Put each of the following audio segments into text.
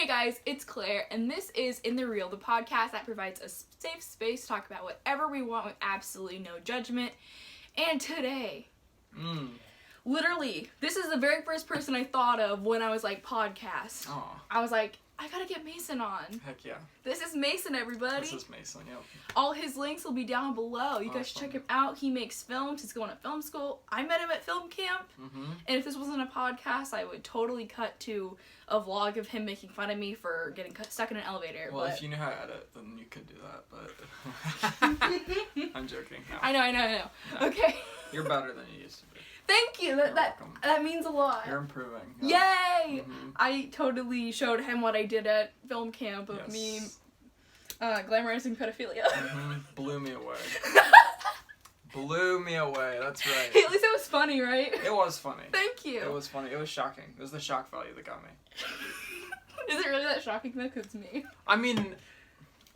Hey guys, it's Claire, and this is In The Real, the podcast that provides a safe space to talk about whatever we want with absolutely no judgment. And today, literally, this is the very first person I thought of when I was like, podcast. Aww. I was like, I gotta get Mason on. Heck yeah. This is Mason, everybody. This is Mason, yep. All his links will be down below. You guys check him out. He makes films. He's going to film school. I met him at film camp. And if this wasn't a podcast, I would totally cut to a vlog of him making fun of me for getting stuck in an elevator. Well, but... if you knew how to edit, then you could do that, but... I'm joking. No. I know. No. Okay. You're better than you used to be. Thank you. That means a lot. You're improving. Yeah. Yay! I totally showed him what I did at film camp of me glamorizing pedophilia. Blew me away. Blew me away, that's right. Hey, at least it was funny, right? It was funny. Thank you. It was funny. It was shocking. It was the shock value that got me. Is it really that shocking though? 'Cause it's me. I mean,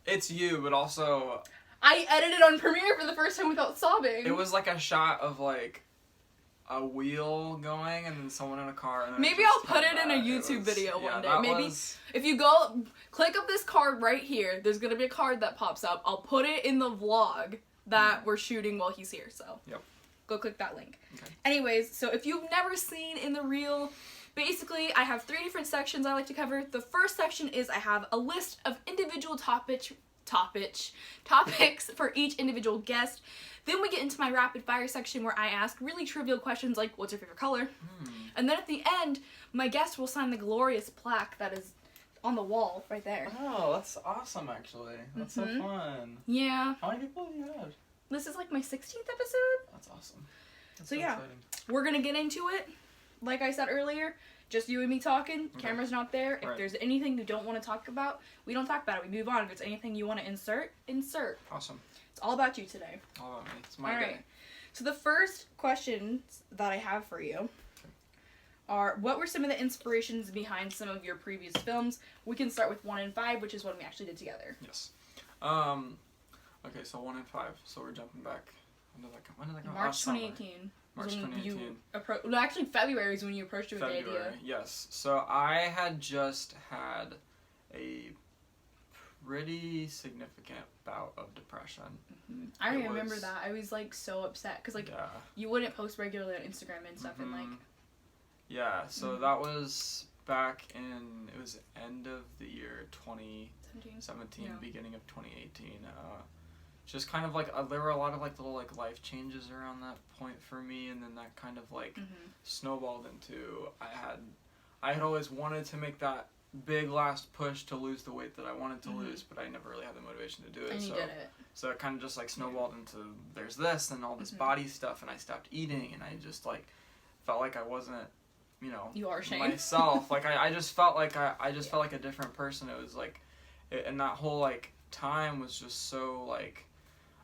it's you, but also... I edited on Premiere for the first time without sobbing. It was like a shot of like a wheel going and then someone in a car. And then maybe I'll put it in a YouTube video one day. Maybe if you go click up this card right here, there's gonna be a card that pops up. I'll put it in the vlog that we're shooting while he's here. So go click that link. Okay. Anyways, so if you've never seen In The Real, basically I have 3 different sections I like to cover. The first section is I have a list of individual topics for each individual guest. Then we get into my rapid fire section where I ask really trivial questions like, what's your favorite color? And then at the end, my guest will sign the glorious plaque that is on the wall right there. Oh, that's awesome actually. That's so fun. Yeah. How many people do you have? This is like my 16th episode. That's awesome. That's so yeah, exciting. We're gonna get into it. Like I said earlier, just you and me talking. Okay. Camera's not there. If there's anything you don't want to talk about, we don't talk about it. We move on. If there's anything you want to insert. Awesome. It's all about you today. All about me. It's my day. Right. So the first questions that I have for you are, what were some of the inspirations behind some of your previous films? We can start with 1 and 5, which is what we actually did together. Yes. Okay, so 1 and 5. So we're jumping back. When did that come? March 2018. March 2018. No, actually February is when you approached me with the idea. Yes. So I had just had a pretty significant bout of depression. I remember that. I was like so upset because like you wouldn't post regularly on Instagram and stuff and like. Yeah. So that was back in, it was end of the year 2017, beginning of 2018. Just kind of like there were a lot of like little like life changes around that point for me, and then that kind of like snowballed into I had always wanted to make that big last push to lose the weight that I wanted to lose, but I never really had the motivation to do it. And you did it. So it kind of just like snowballed into there's this and all this body stuff, and I stopped eating, and I just like felt like I wasn't, you know, myself. Like I just felt like I just felt like a different person. It was like, and that whole like time was just so like,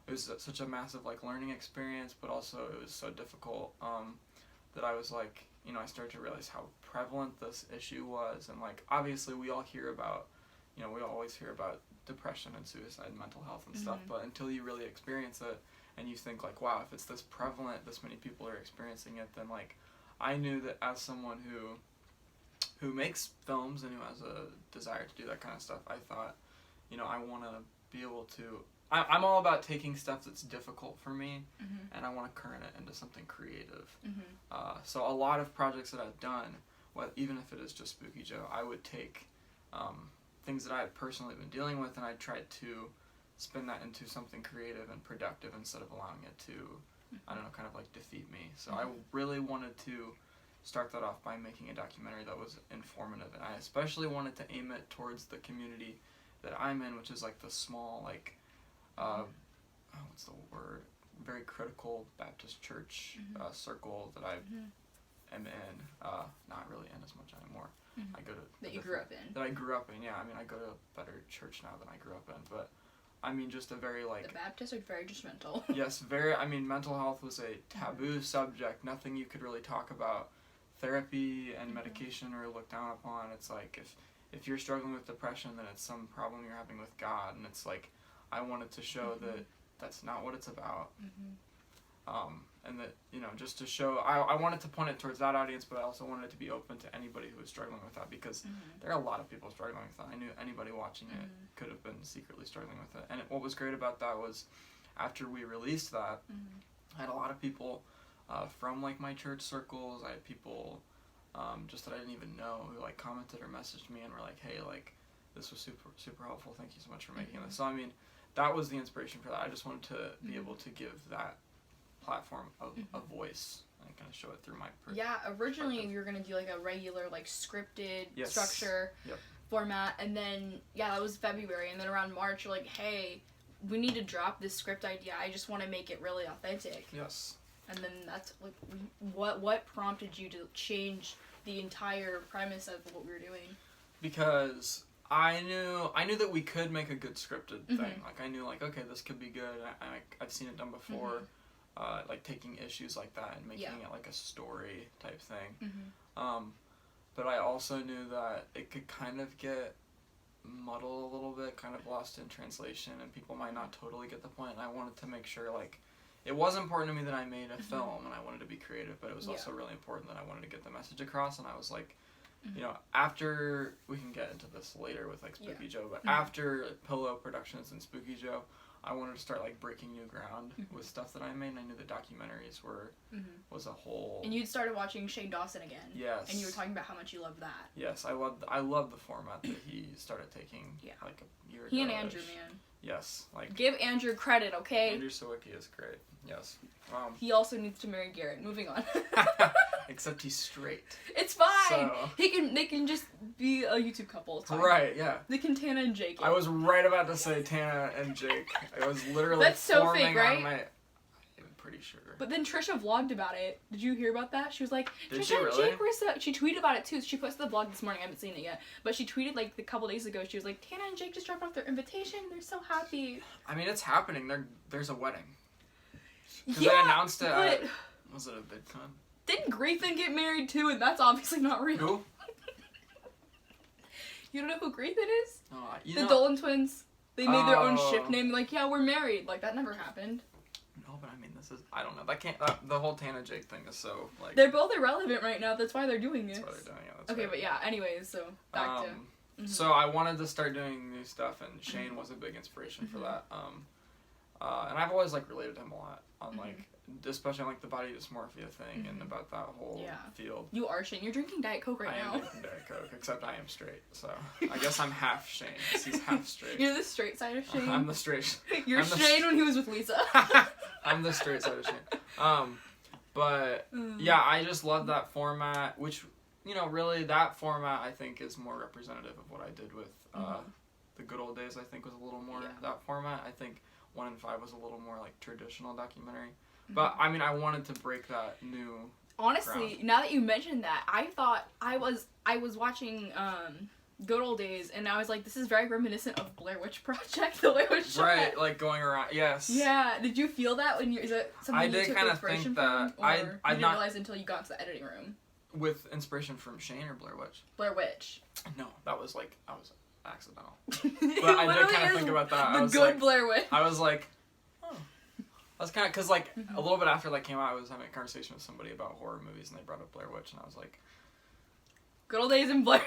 it was such a massive like learning experience, but also it was so difficult that I was like, you know, I started to realize how prevalent this issue was. And like obviously we all hear about, you know, we always hear about depression and suicide and mental health and stuff, but until you really experience it and you think like, wow, if it's this prevalent, this many people are experiencing it, then like I knew that as someone who makes films and who has a desire to do that kind of stuff, I thought, you know, I want to be able to, I'm all about taking stuff that's difficult for me, and I want to turn it into something creative. So a lot of projects that I've done, even if it is just Spooky Joe, I would take things that I had personally been dealing with, and I tried to spin that into something creative and productive instead of allowing it to, I don't know, kind of like defeat me. So I really wanted to start that off by making a documentary that was informative, and I especially wanted to aim it towards the community that I'm in, which is like the small, like, what's the word? Very critical Baptist church circle that I am in. Not really in as much anymore. I go to that you grew up in. That I grew up in, yeah. I mean, I go to a better church now than I grew up in, but I mean, just a very like. The Baptists are very judgmental. Yes, very. I mean, mental health was a taboo subject. Nothing you could really talk about. Therapy and medication are looked down upon. It's like if you're struggling with depression, then it's some problem you're having with God, and it's like I wanted to show that that's not what it's about. And that, you know, just to show, I wanted to point it towards that audience, but I also wanted it to be open to anybody who was struggling with that, because there are a lot of people struggling with that. I knew anybody watching it could have been secretly struggling with it. And what was great about that was, after we released that, I had a lot of people from, like, my church circles. I had people just that I didn't even know who, like, commented or messaged me and were like, hey, like, this was super, super helpful. Thank you so much for making this. So, I mean, that was the inspiration for that. I just wanted to be able to give that platform of a voice and kind of show it through my originally we were going to do like a regular like scripted structure format, and then that was February, and then around March you're like, hey, we need to drop this script idea. I just want to make it really authentic. And then that's like what prompted you to change the entire premise of what we were doing? Because I knew that we could make a good scripted thing. Like, I knew, like, okay, this could be good. I've seen it done before. Like taking issues like that and making it like a story type thing. But I also knew that it could kind of get muddled a little bit, kind of lost in translation, and people might not totally get the point. And I wanted to make sure, like, it was important to me that I made a film and I wanted to be creative, but it was also really important that I wanted to get the message across. And I was like, you know, after, we can get into this later with like Spooky Joe, but after Pillow Productions and Spooky Joe, I wanted to start like breaking new ground with stuff that I made, and I knew the documentaries was a whole. And you'd started watching Shane Dawson again. Yes. And you were talking about how much you loved that. Yes, I love the format that he started taking like a year ago. He and Andrew, man. Yes, like, give Andrew credit, okay? Andrew Sawicki is great. Yes. He also needs to marry Garrett. Moving on. Except he's straight. It's fine. So. They can just be a YouTube couple. It's fine. Right, yeah. They can Tana and Jake. I was right about to say Tana and Jake. I was literally That's so fake, right? I'm pretty sure. But then Trisha vlogged about it. Did you hear about that? She was like, Did Trisha she really? and Jake were so... She tweeted about it too. She posted the vlog this morning. I haven't seen it yet. But she tweeted like a couple days ago. She was like, Tana and Jake just dropped off their invitation. They're so happy. I mean, it's happening. There's a wedding. Because they announced it at... Was it a VidCon? Didn't Grayson get married too? And that's obviously not real. Who? You don't know who Grayson is? The Dolan twins. They made their own ship name. Like, yeah, we're married. Like, that never happened. No, but I mean, this is... I don't know. That can't... the whole Tana Jake thing is so, like... They're both irrelevant right now. That's why they're doing it. That's why they're doing it. Okay, right. But yeah, anyways, so back to... So I wanted to start doing new stuff, and Shane was a big inspiration for that. And I've always, like, related to him a lot on, like... Especially on, like, the body dysmorphia thing and about that whole field. You are Shane. You're drinking Diet Coke right now. I am drinking Diet Coke, except I am straight. So I guess I'm half Shane. He's half straight. You're the straight side of Shane? I'm the straight. You're Shane when he was with Lisa. I'm the straight side of Shane. But, yeah, I just love that format, which, you know, really that format, I think, is more representative of what I did with The Good Old Days, I think, was a little more that format. I think 1 in 5 was a little more, like, traditional documentary. But, I mean, I wanted to break that new Honestly, ground. Now that you mentioned that, I thought I was watching Good Old Days, and I was like, this is very reminiscent of Blair Witch Project, the way it was shot. Right, like going around, yes. Yeah, did you feel that when is that something you took inspiration from? Or I you didn't realize until you got to the editing room? With inspiration from Shane or Blair Witch? Blair Witch. No, that was accidental. But I did kind of think about that. The good Blair Witch. I was like, I was kind of, because, like, a little bit after that came out, I was having a conversation with somebody about horror movies, and they brought up Blair Witch, and I was like... Good Old Days and Blair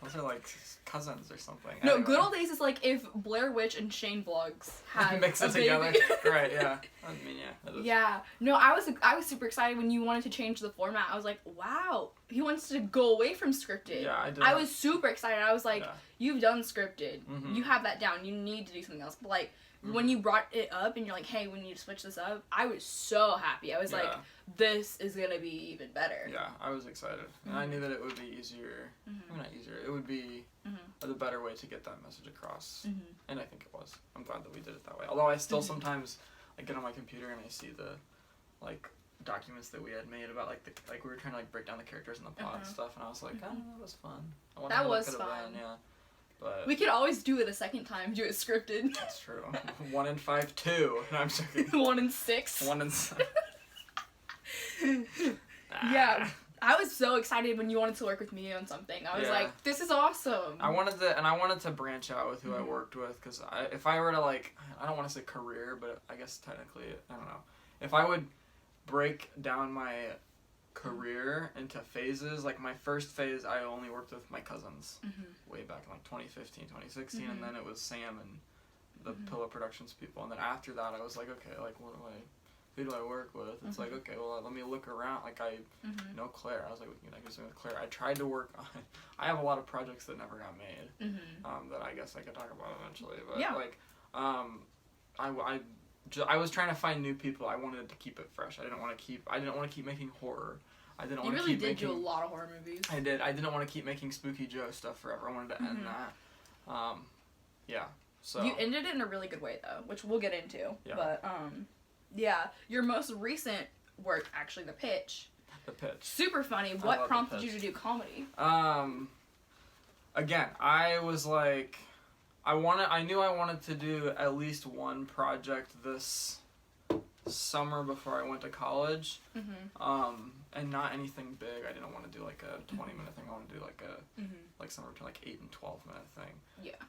Those are, like, cousins or something. No, anyway. Good Old Days is like if Blair Witch and Shane Vlogs had mix it together. Right, yeah. I mean, yeah. Yeah. No, I was super excited when you wanted to change the format. I was like, wow, he wants to go away from scripted. Yeah, I did. I was super excited. I was like, you've done scripted. You have that down. You need to do something else. But, like, when you brought it up and you're like, hey, we need to switch this up, I was so happy. I was like, this is going to be even better. Yeah, I was excited. And I knew that it would be easier. Maybe not easier. It would be the better way to get that message across. And I think it was. I'm glad that we did it that way. Although I still sometimes I get on my computer and I see the, like, documents that we had made about, like, we were trying to, like, break down the characters in the plot and stuff, and I was like, oh, that was fun. That was fun. Yeah. But we could always do it a second time, do it scripted. That's true. 1 in 5, 2. No, I'm joking. 1 in 6. 1 in 7. Yeah, I was so excited when you wanted to work with me on something. I was like, this is awesome. I wanted to branch out with who I worked with, because if I were to, like, I don't want to say career, but I guess technically, I don't know. If I would break down my career into phases. Like my first phase, I only worked with my cousins way back in like 2015, 2016, and then it was Sam and the Pillow Productions people. And then after that, I was like, okay, like who do I work with? It's like, okay, well, let me look around. Like I know Claire. I was like, I could with Claire. I tried to work on. I have a lot of projects that never got made. That I guess I could talk about eventually. But like, I was trying to find new people. I wanted to keep it fresh. I didn't want to keep making horror. I didn't want to keep making... You really did do a lot of horror movies. I did. I didn't want to keep making Spooky Joe stuff forever. I wanted to end that. Yeah. So you ended it in a really good way though, which we'll get into. Yeah. But yeah, your most recent work, actually, The Pitch. The Pitch. Super funny. What prompted you to do comedy? Again, I was like, I knew I wanted to do at least one project this summer before I went to college. And not anything big. I didn't want to do like a 20-minute thing. I want to do like a like somewhere between like 8 and 12-minute thing. Yeah.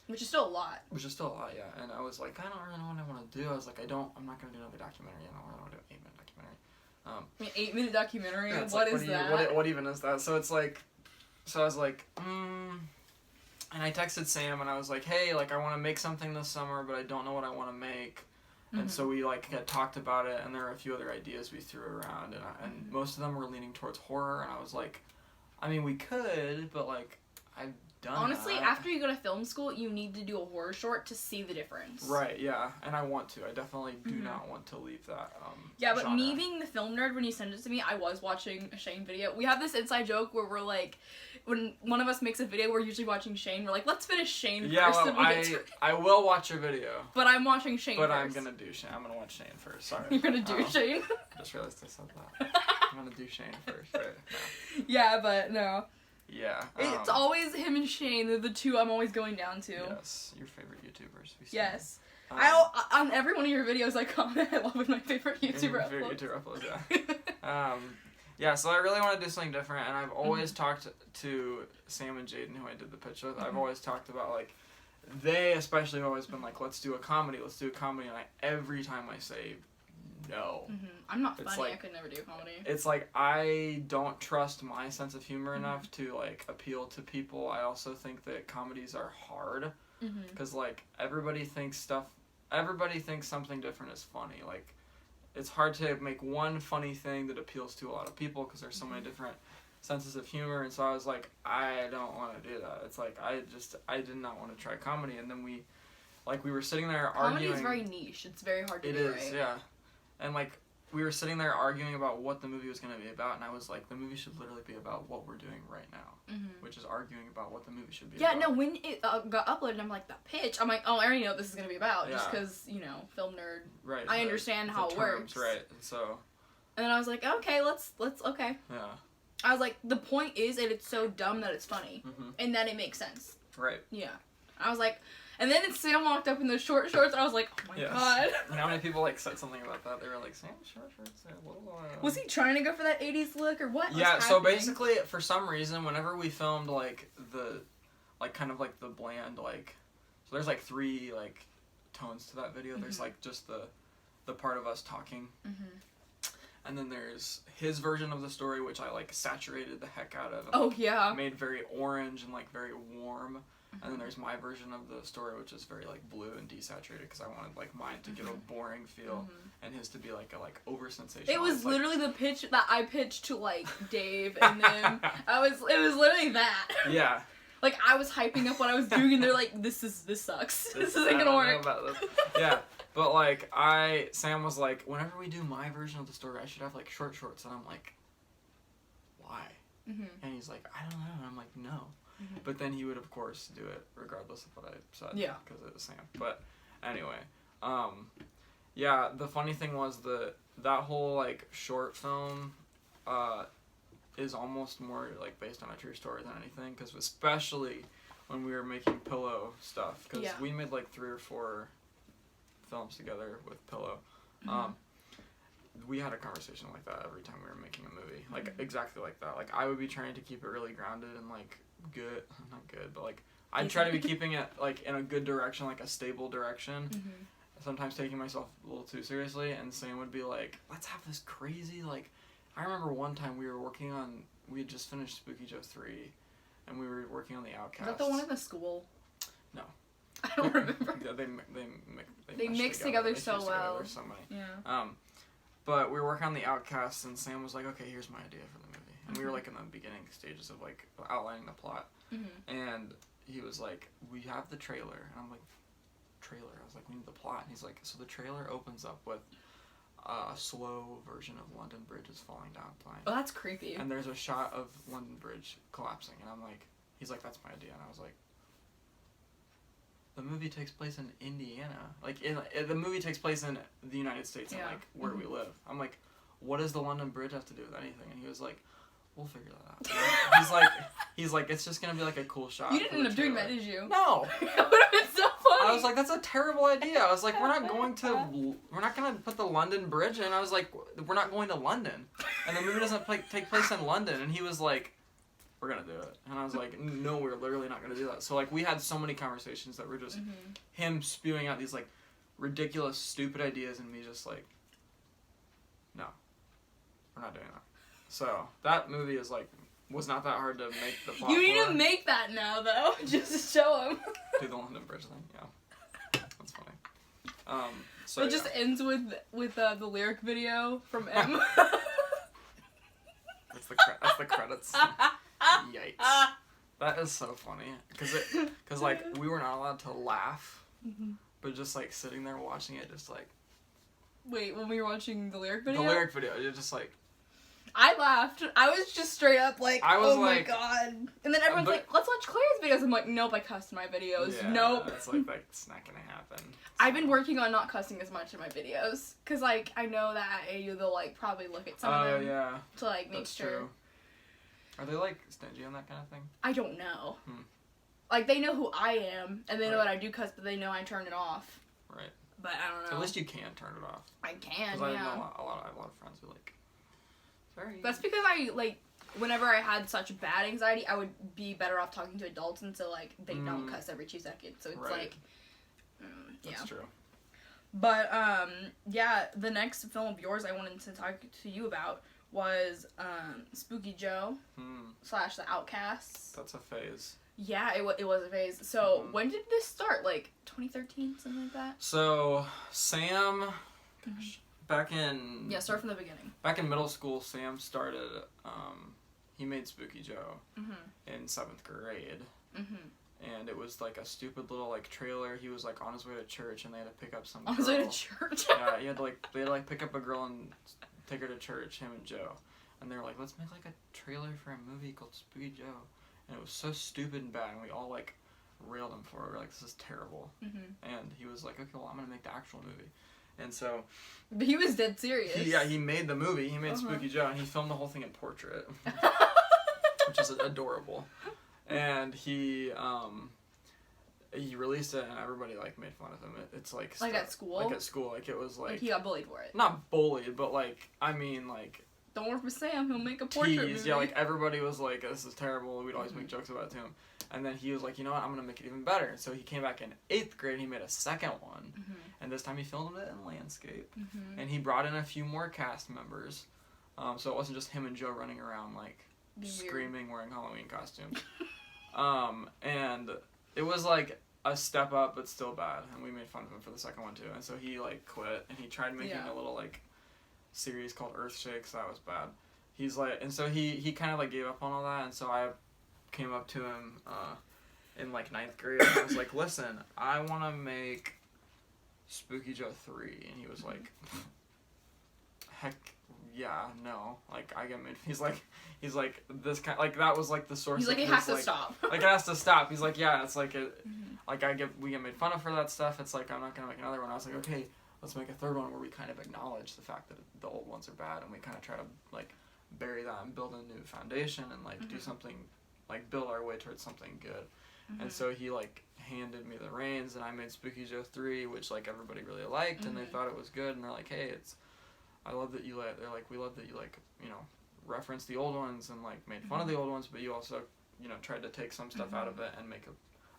Which is still a lot. Yeah. And I was like, I don't really know what I want to do. I was like, I'm not going to do another documentary. I don't really want to do an 8-minute documentary. An 8-minute documentary? Yeah, what is that? What even is that? So it's like, I was like, and I texted Sam and I was like, hey, like I want to make something this summer, but I don't know what I want to make. And so we like had talked about it, and there were a few other ideas we threw around, and most of them were leaning towards horror. And I was like, I mean, we could, but like I've done. Honestly, that. After you go to film school, you need to do a horror short to see the difference. Right. Yeah, and I want to. I definitely do not want to leave that. Yeah, but me being the film nerd, when you sent it to me, I was watching a Shane video. We have this inside joke where we're like, when one of us makes a video, we're usually watching Shane. We're like, let's finish Shane first. Well, I will watch your video. But I'm watching Shane first. But I'm gonna do Shane. I'm gonna watch Shane first. Sorry. You're gonna do Shane? I just realized I said that. I'm gonna do Shane first. Right? No. Yeah, but no. Yeah. It's always him and Shane. They're the two I'm always going down to. Yes. Your favorite YouTubers. Yes. On every one of your videos I comment, I love my favorite YouTuber uploads. Yeah. Yeah, so I really want to do something different, and I've always talked to Sam and Jaden, who I did the pitch with. I've always talked about, like, they especially have always been like, let's do a comedy, and every time I say no. I'm not funny, like, I could never do a comedy. It's like, I don't trust my sense of humor enough to, like, appeal to people. I also think that comedies are hard, because, like, everybody thinks something different is funny, like, it's hard to make one funny thing that appeals to a lot of people because there's so many different senses of humor. And so I was like, I don't want to do that. It's like, I did not want to try comedy. And then we were sitting there arguing. Comedy is very niche. It's very hard to do. It is, yeah. And like, we were sitting there arguing about what the movie was going to be about. And I was like, the movie should literally be about what we're doing right now, which is arguing about what the movie should be about. Yeah, no, when it got uploaded, I'm like, the pitch. I'm like, oh, I already know what this is going to be about. Just because, film nerd. Right. I understand how it works. Right. And so. And then I was like, okay, let's okay. Yeah. I was like, the point is that it's so dumb that it's funny. And then it makes sense. Right. Yeah. I was like, and then Sam walked up in those short shorts. I was like, oh my god. And how many people like said something about that? They were like, Sam, short shorts are a little. Was he trying to go for that 80s look or what? Yeah. So basically, for some reason, whenever we filmed like the, like kind of like the bland like, so there's like 3 like tones to that video. There's like just the part of us talking. And then there's his version of the story, which I like saturated the heck out of. Oh yeah. Made very orange and like very warm. And then there's my version of the story, which is very like blue and desaturated because I wanted like mine to give a boring feel and his to be like a like over sensational. It was literally the pitch that I pitched to like Dave and then it was literally that. Yeah. Like I was hyping up what I was doing and they're like, this sucks. This isn't gonna work. Yeah. But like Sam was like, whenever we do my version of the story, I should have like short shorts, and I'm like, why? And he's like, I don't know. And I'm like, no. But then he would of course do it regardless of what I said. Yeah. Because it was Sam. But anyway, yeah. The funny thing was that whole like short film, is almost more like based on a true story than anything. Because especially when we were making Pillow stuff, because we made like 3 or 4 films together with Pillow. We had a conversation like that every time we were making a movie, like exactly like that. Like I would be trying to keep it really grounded and like not good, but like I'd try to be keeping it like in a good direction, like a stable direction. sometimes taking myself a little too seriously, and Sam would be like, let's have this crazy, like, I remember one time we had just finished Spooky Joe 3, and we were working on the Outcasts. Is that the one in the school? No. I don't remember. Yeah, they mix together so well. Yeah. But we were working on the Outcasts, and Sam was like, okay, here's my idea for the movie. And we were, like, in the beginning stages of, like, outlining the plot. And he was like, we have the trailer. And I'm like, trailer? I was like, we need the plot. And he's like, so the trailer opens up with a slow version of London Bridge is falling down behind. Oh, that's creepy. And there's a shot of London Bridge collapsing. And I'm like, he's like, that's my idea. And I was like, the movie takes place in Indiana. Like, the movie takes place in the United States and, like, where we live. I'm like, what does the London Bridge have to do with anything? And he was like, we'll figure that out. he's like, it's just gonna be like a cool shot. You didn't end up doing that, did you? No. That would have been so funny. I was like, that's a terrible idea. I was like, we're not gonna put the London Bridge in. I was like, we're not going to London, and the movie doesn't take place in London. And he was like, we're gonna do it. And I was like, no, we're literally not gonna do that. So like, we had so many conversations that were just him spewing out these like ridiculous, stupid ideas, and me just like, no, we're not doing that. So that movie was not that hard to make the plot. You need to make that now, though, just to show him. Do the London Bridge thing, yeah. That's funny. So it just ends with the lyric video from M. That's the credits. Yikes. That is so funny because like we were not allowed to laugh, but just like sitting there watching it, just like. Wait, when we were watching the lyric video? The lyric video, you're just like. I laughed. I was just straight up like, oh my god. And then everyone's like, let's watch Claire's videos. I'm like, nope, I cussed my videos. Yeah, nope. It's like, that's not gonna happen. So. I've been working on not cussing as much in my videos. Because, like, I know that at AU they'll, like, probably look at some of them. Yeah. To, like, make that's sure. True. Are they, like, stingy on that kind of thing? I don't know. Like, they know who I am, and they know that I do cuss, but they know I turn it off. Right. But I don't know. At least you can turn it off. I can, I yeah. know I have a lot of friends who, like, sorry. That's because I, like, whenever I had such bad anxiety, I would be better off talking to adults, and so, like, they don't cuss every 2 seconds. So it's like, yeah. That's true. But, yeah, the next film of yours I wanted to talk to you about was, Spooky Joe / The Outcasts. That's a phase. Yeah, it was a phase. So, when did this start? Like, 2013, something like that? So, Sam, back in... Yeah, start from the beginning. Back in middle school, Sam started, he made Spooky Joe in 7th grade. And it was, like, a stupid little, like, trailer. He was, like, on his way to church, and they had to pick up some girl. On his way to church? Yeah, they had to, like, pick up a girl and take her to church, him and Joe. And they were like, let's make, like, a trailer for a movie called Spooky Joe. And it was so stupid and bad, and we all, like, railed him for it. We were like, this is terrible. And he was like, okay, well, I'm going to make the actual movie. And so... But he was dead serious. He made the movie. He made Spooky Joe, and he filmed the whole thing in portrait. Which is adorable. And he released it, and everybody, like, made fun of him. It's, like... Like at school? Like at school. Like, it was, like... Like, he got bullied for it. Not bullied, but, like, I mean, like... Don't work with Sam, he'll make a portrait movie. Yeah, like, everybody was like, this is terrible, we'd always make jokes about it to him. And then he was like, you know what, I'm gonna make it even better. So he came back in 8th grade, and he made a second one. And this time he filmed it in landscape. And he brought in a few more cast members. So it wasn't just him and Joe running around, like, screaming, wearing Halloween costumes. And it was, like, a step up, but still bad. And we made fun of him for the second one, too. And so he, like, quit, and he tried making a little, like... series called Earthshakes. That was bad. He's like, and so he kind of like gave up on all that, and so I came up to him in like 9th grade, and I was like, listen, I want to make Spooky Joe 3, and he was like, heck yeah, no, like I get made. He's like this kind, like that was like the source. He's like, of it his, has to stop. Like it has to stop. He's like, yeah, it's like it, like we get made fun of for that stuff. It's like I'm not gonna make another one. I was like, okay. Let's make a third one where we kind of acknowledge the fact that the old ones are bad, and we kind of try to, like, bury that and build a new foundation and, like, do something, like, build our way towards something good. And so he, like, handed me the reins, and I made Spooky Joe 3, which, like, everybody really liked, and they thought it was good, and they're like, hey, I love that you, like, they're like, we love that you, like, you know, referenced the old ones and, like, made fun of the old ones, but you also, you know, tried to take some stuff out of it and make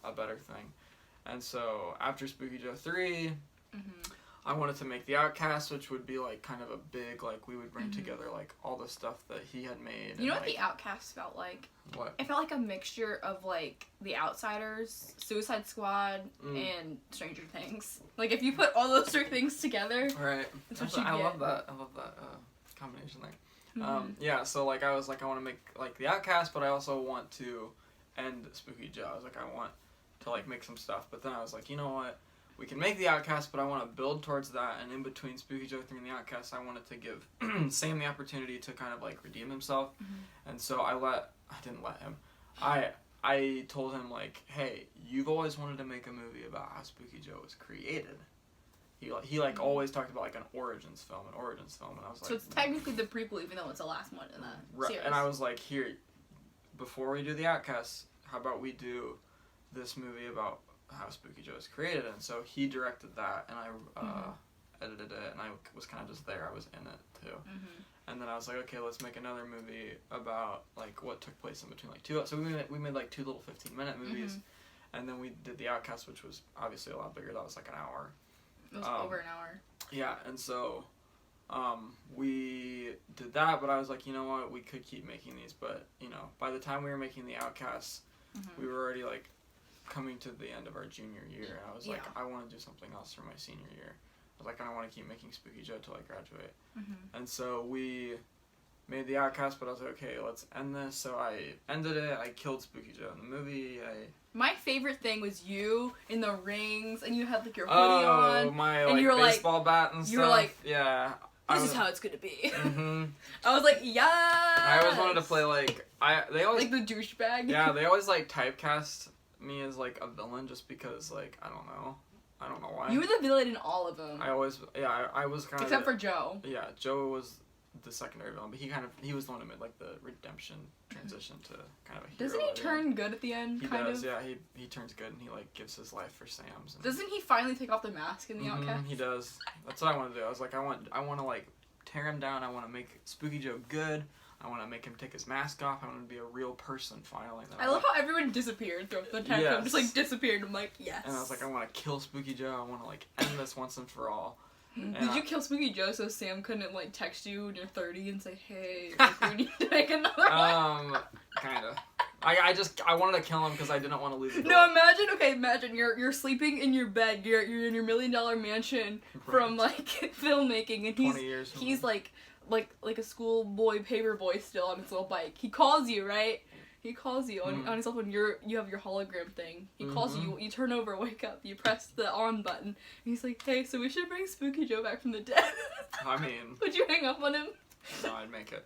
a better thing. And so, after Spooky Joe 3... I wanted to make The Outcast, which would be like kind of a big, like we would bring together like all the stuff that he had made. You know what like, The Outcast felt like? What? It felt like a mixture of like The Outsiders, Suicide Squad, and Stranger Things. Like if you put all those three things together, right? That's what you I get. love that. I love that combination there. Yeah. So like I was like I want to make like The Outcast, but I also want to end Spooky Joe. I was like I want to like make some stuff, but then I was like, you know what? We can make The Outcast, but I want to build towards that, and in between Spooky Joe 3 and The Outcast, I wanted to give Sam the opportunity to kind of, like, redeem himself, and so I didn't let him, I told him, like, hey, you've always wanted to make a movie about how Spooky Joe was created. He always talked about, like, an origins film, and I was like... So it's technically the prequel, even though it's the last one in that series. And I was like, here, before we do The Outcast, how about we do this movie about how Spooky Joe was created, and so he directed that, and I edited it, and I was kind of just there. I was in it too, and then I was like, okay, let's make another movie about like what took place in between like two. So we made like 2 little 15-minute movies, and then we did The Outcast, which was obviously a lot bigger. That was like an hour. It was over an hour. Yeah, and so we did that, but I was like, you know what, we could keep making these, but you know, by the time we were making The Outcast, we were already like coming to the end of our junior year, and I was like, I want to do something else for my senior year. I was like, I don't want to keep making Spooky Joe till I graduate. And so we made The Outcast, but I was like, okay, let's end this. So I ended it. I killed Spooky Joe in the movie. My favorite thing was you in the rings, and you had like your hoodie on. Oh, my and like, you were baseball bat and stuff. You were like, yeah. This is how it's gonna be. I was like, yeah. I always wanted to play like they always like the douchebag. Yeah, they always like typecast me as like a villain just because like I don't know why. You were the villain in all of them. I was kind of except for Joe. Yeah, Joe was the secondary villain, but he was the one who made like the redemption transition to kind of a hero. Doesn't he turn good at the end? He does. Yeah, he turns good and he like gives his life for Sam's. Doesn't he finally take off the mask in The Outcast? He does. That's what I want to do. I was like, I want to like tear him down. I want to make Spooky Joe good. I want to make him take his mask off. I want him to be a real person finally. I love how everyone disappeared throughout the time. Just like disappeared. I'm like, yes. And I was like, I want to kill Spooky Joe. I want to like end this once and for all. Did you kill Spooky Joe so Sam couldn't like text you when you're 30 and say, hey, like, we need to make another one? Kinda. I wanted to kill him because I didn't want to leave the door. No, imagine you're sleeping in your bed. You're in your $1 million mansion from like filmmaking, and he's like a schoolboy paper boy still on his little bike. He calls you, right? He calls you on his cell phone. You have your hologram thing. He calls you. You turn over, wake up. You press the on button. And he's like, "Hey, so we should bring Spooky Joe back from the dead." I mean, would you hang up on him? No, I'd make it.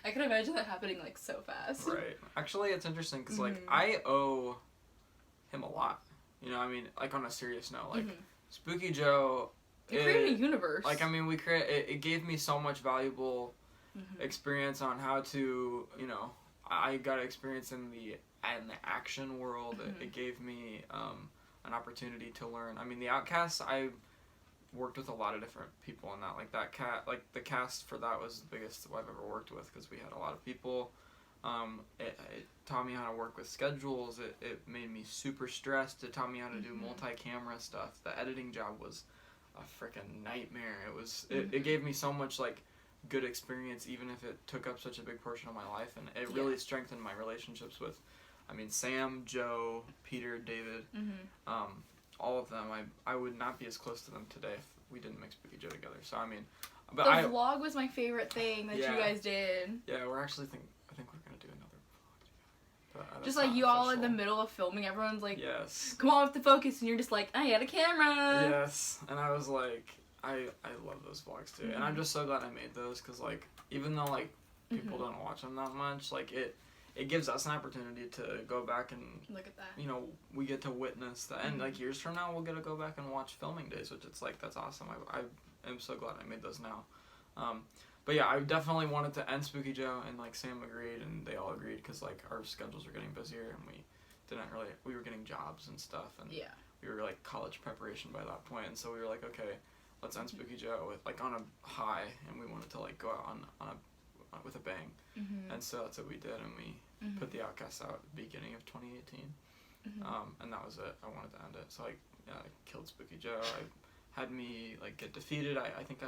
I can imagine that happening like so fast. Right. Actually, it's interesting because like I owe him a lot. You know, I mean, like on a serious note, like Spooky Joe. You created a universe. Like, I mean, it gave me so much valuable experience on how to, you know, I got experience in the action world. It gave me an opportunity to learn. I mean, The Outcast, I worked with a lot of different people in that. Like the cast for that was the biggest I've ever worked with because we had a lot of people. It taught me how to work with schedules. It made me super stressed. It taught me how to do multi-camera stuff. The editing job was a freaking nightmare. It gave me so much like good experience, even if it took up such a big portion of my life, and it really strengthened my relationships with, I mean, Sam, Joe, Peter, David, all of them. I would not be as close to them today if we didn't make Spooky Joe together. So I mean, but the vlog was my favorite thing that you guys did. Yeah, we're actually I think we're gonna do another vlog together. Just like you all in the middle of filming, everyone's like, yes, come on, we have to focus, and you're just like, I had a camera. Yes, and I was like, I love those vlogs too, and I'm just so glad I made those because like even though like people don't watch them that much, like it gives us an opportunity to go back and look at that. You know, we get to witness that, and like years from now, we'll get to go back and watch filming days, which it's like that's awesome. I am so glad I made those now. But yeah, I definitely wanted to end Spooky Joe, and like Sam agreed, and they all agreed because like our schedules were getting busier, and we were getting jobs and stuff, and we were like college preparation by that point, and so we were like, okay, let's end Spooky Joe with like on a high, and we wanted to like go out with a bang, and so that's what we did, and we put The Outcast out at the beginning of 2018, and that was it. I wanted to end it, so like killed Spooky Joe. I had me like get defeated. I think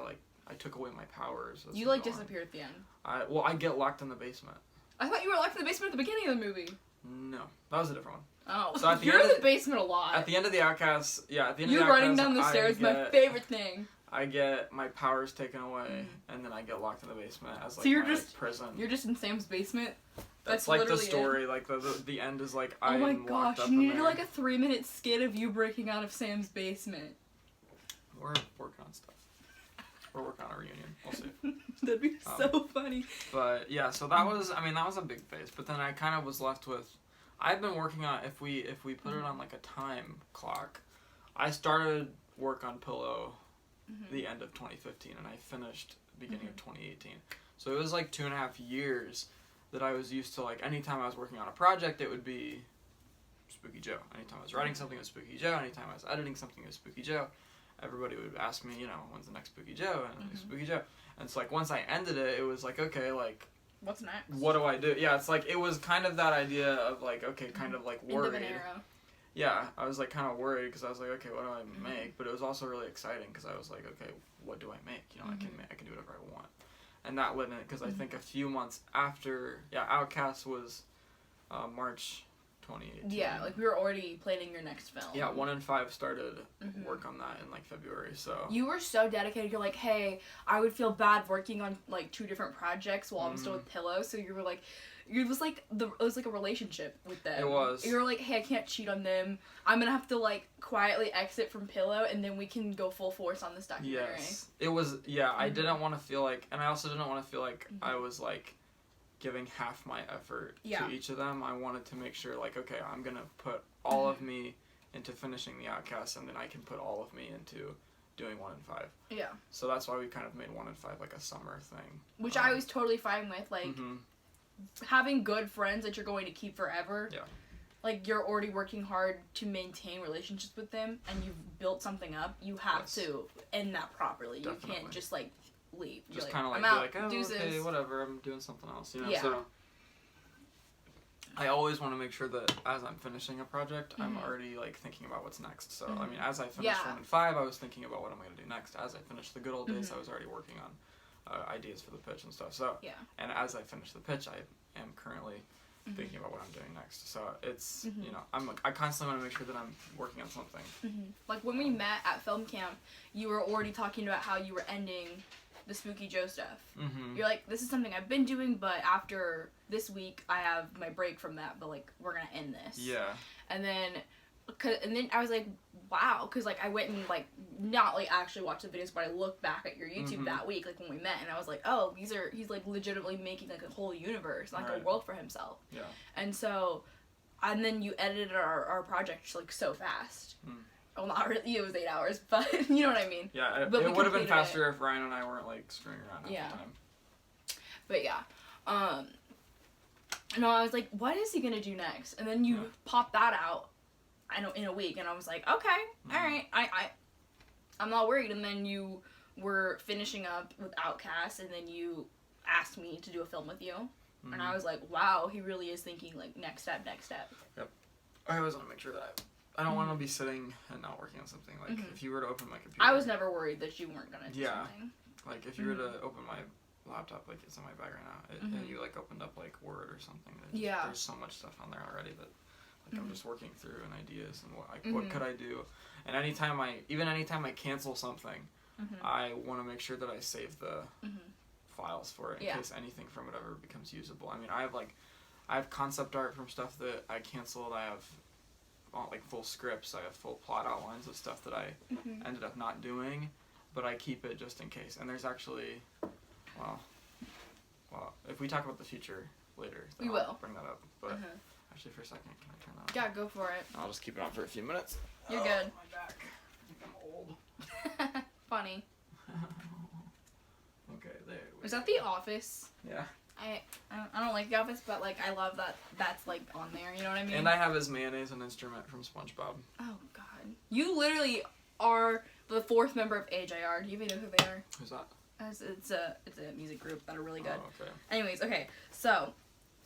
I took away my powers. You like disappear at the end. I get locked in the basement. I thought you were locked in the basement at the beginning of the movie. No, that was a different one. Oh, so you're in the basement a lot. At the end of the Outcast, yeah. At the end you of the running down the stairs, my favorite thing. I get my powers taken away, and then I get locked in the basement as like so you're my just, prison. You're just in Sam's basement. That's like the story. It. Like the end is like I'm locked up. Oh my gosh! You needed like a 3-minute skit of you breaking out of Sam's basement. We're working on stuff. We're working on a reunion. We'll see. That'd be so funny. But yeah, so that was that was a big phase. But then I kind of was left with. I've been working on if we put it on like a time clock. I started work on Pillow the end of 2015 and I finished beginning of 2018. So it was like 2.5 years that I was used to like anytime I was working on a project it would be Spooky Joe. Anytime I was writing something it was Spooky Joe. Anytime I was editing something it was Spooky Joe. Everybody would ask me, when's the next Spooky Joe? And Spooky Joe. And it's like once I ended it, it was like, okay, like what's next? What do I do? Yeah, it's like it was kind of that idea of like, okay, kind of like worried. End of an era. Yeah, I was like kind of worried because I was like, okay, what do I make? But it was also really exciting because I was like, okay, what do I make? I can do whatever I want, and that led in it because I think a few months after, Outcast was March 2018. Yeah, like we were already planning your next film. Yeah, 1 and 5 started work on that in like February. So you were so dedicated. You're like, hey, I would feel bad working on like 2 different projects while I'm still with Pillow. So you were like. It was like a relationship with them. It was. You were like, hey, I can't cheat on them. I'm gonna have to like quietly exit from Pillow, and then we can go full force on this documentary. Yes, it was. Yeah, I didn't want to feel like, and I also didn't want to feel like I was like giving half my effort to each of them. I wanted to make sure like, okay, I'm gonna put all of me into finishing the Outcast, and then I can put all of me into doing 1 and 5. Yeah. So that's why we kind of made 1 and 5 like a summer thing. Which I was totally fine with, like. Having good friends that you're going to keep forever. Yeah. Like, you're already working hard to maintain relationships with them, and you've built something up. You have to end that properly. Definitely. You can't just, like, leave. Just kind of like, be like, oh, okay, whatever, I'm doing something else, Yeah. So I always want to make sure that as I'm finishing a project, I'm already, like, thinking about what's next. So, I mean, as I finished 1 and 5, I was thinking about what I'm going to do next. As I finished The Good Old Days, I was already working on ideas for the pitch and stuff. So, and as I finish the pitch, I am currently thinking about what I'm doing next. So it's I constantly want to make sure that I'm working on something. Like when we met at film camp, you were already talking about how you were ending the Spooky Joe stuff. You're like, this is something I've been doing, but after this week, I have my break from that. But like, we're gonna end this. Yeah. And then I was like, wow, because like I went and like not like actually watched the videos, but I looked back at your YouTube that week, like when we met, and I was like, oh, he's like legitimately making like a whole universe, like a world for himself. Yeah. And so, and then you edited our project like so fast. Well, not really. It was 8 hours, but you know what I mean. Yeah, it would have been faster if Ryan and I weren't like screwing around half the time. But yeah, no, I was like, what is he gonna do next? And then you popped that out. I know in a week, and I was like, okay, all right, I'm not worried. And then you were finishing up with Outcast, and then you asked me to do a film with you, and I was like, wow, he really is thinking like next step. Yep. I always want to make sure that I don't want to be sitting and not working on something. Like if you were to open my computer, I was never worried that you weren't gonna do something. Like if you were to open my laptop, like it's in my bag right now, and you like opened up like Word or something. There's so much stuff on there already that. Like I'm just working through and ideas and what could I do, and anytime I cancel something, I want to make sure that I save the files for it in case anything from it ever becomes usable. I mean, I have concept art from stuff that I canceled. I have like full scripts. I have full plot outlines of stuff that I ended up not doing, but I keep it just in case. And there's actually, well, if we talk about the future later, then I'll bring that up. But. Actually, for a second, can I turn that on? Yeah, go for it. I'll just keep it on for a few minutes. You're good. My back. I think I'm old. Funny. Okay, there. Was that The Office? Yeah. I don't like The Office, but like I love that that's like on there. You know what I mean? And I have as mayonnaise an instrument from SpongeBob. Oh God, you literally are the 4th member of AJR. Do you even know who they are? Who's that? It's a music group that are really good. Oh, okay. Anyways, okay, so.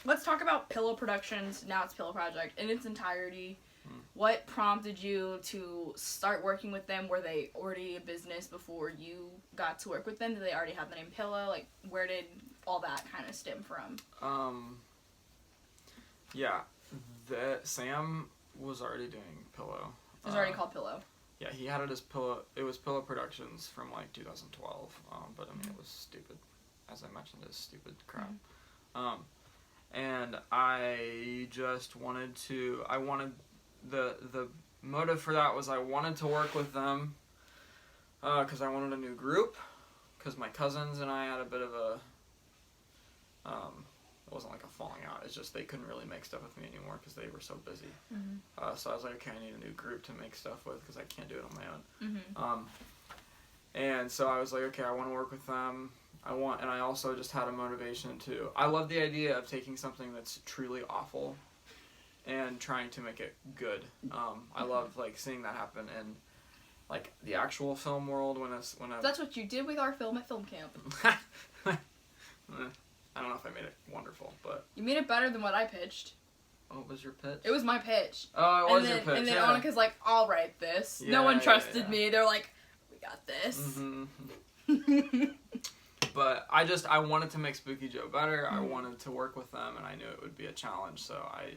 Let's talk about Pillow Productions, now it's Pillow Project, in its entirety. what prompted you to start working with them? Were they already a business before you got to work with them? Did they already have the name Pillow? Like, where did all that kind of stem from? Yeah, Sam was already doing Pillow. It was already called Pillow. Yeah, he had it as Pillow. It was Pillow Productions from like 2012. But I mean, it was stupid. As I mentioned, it's stupid crap. And I just wanted to. I wanted the motive for that was I wanted to work with them because I wanted a new group. Because my cousins and I had a bit of a. It wasn't like a falling out. It's just they couldn't really make stuff with me anymore because they were so busy. So I was like, okay, I need a new group to make stuff with because I can't do it on my own. And so I was like, okay, I want to work with them. And I also just had a motivation to. I love the idea of taking something that's truly awful, and trying to make it good. I love like seeing that happen in, like the actual film world when That's what you did with our film at film camp. I don't know if I made it wonderful, but... You made it better than what I pitched. Oh, it was your pitch? It was my pitch. Oh, it was your pitch, And then Annika's like, I'll write this. No one trusted me. They're like, we got this. But I wanted to make Spooky Joe better. I wanted to work with them, and I knew it would be a challenge, so I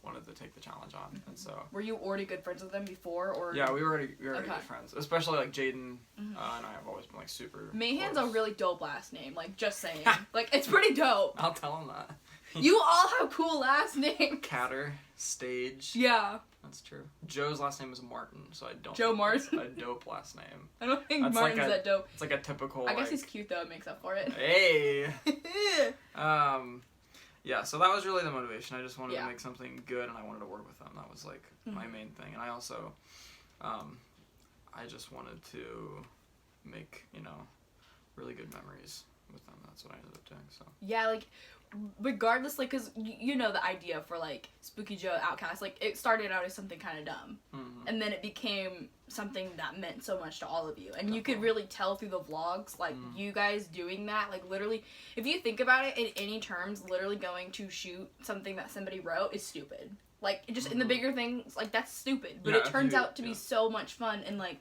wanted to take the challenge on. And so... Were you already good friends with them before, or...? Yeah, we were already good friends. Especially, like, Jaden and I have always been, like, super Mayhan's close. a really dope last name, like, just saying. Like, it's pretty dope. I'll tell him that. You all have cool last names. Catter, Stage. Yeah. That's true. Joe's last name is Martin, so I don't Joe think Martin? that's a dope last name. I don't think That's Martin's like that dope. It's like a typical, I guess he's cute, though. It makes up for it. Hey! Yeah, so that was really the motivation. I just wanted to make something good, and I wanted to work with them. That was, like, my main thing. And I also, I just wanted to make, you know, really good memories with them. That's what I ended up doing, so. Yeah, like, regardless, like, because you know the idea for, like, Spooky Joe Outcast, like, it started out as something kind of dumb. And then it became something that meant so much to all of you. And you could really tell through the vlogs, like, you guys doing that, like, literally, if you think about it in any terms, literally going to shoot something that somebody wrote is stupid. Like, just in the bigger things, like, that's stupid. But it turns out to be so much fun, and, like,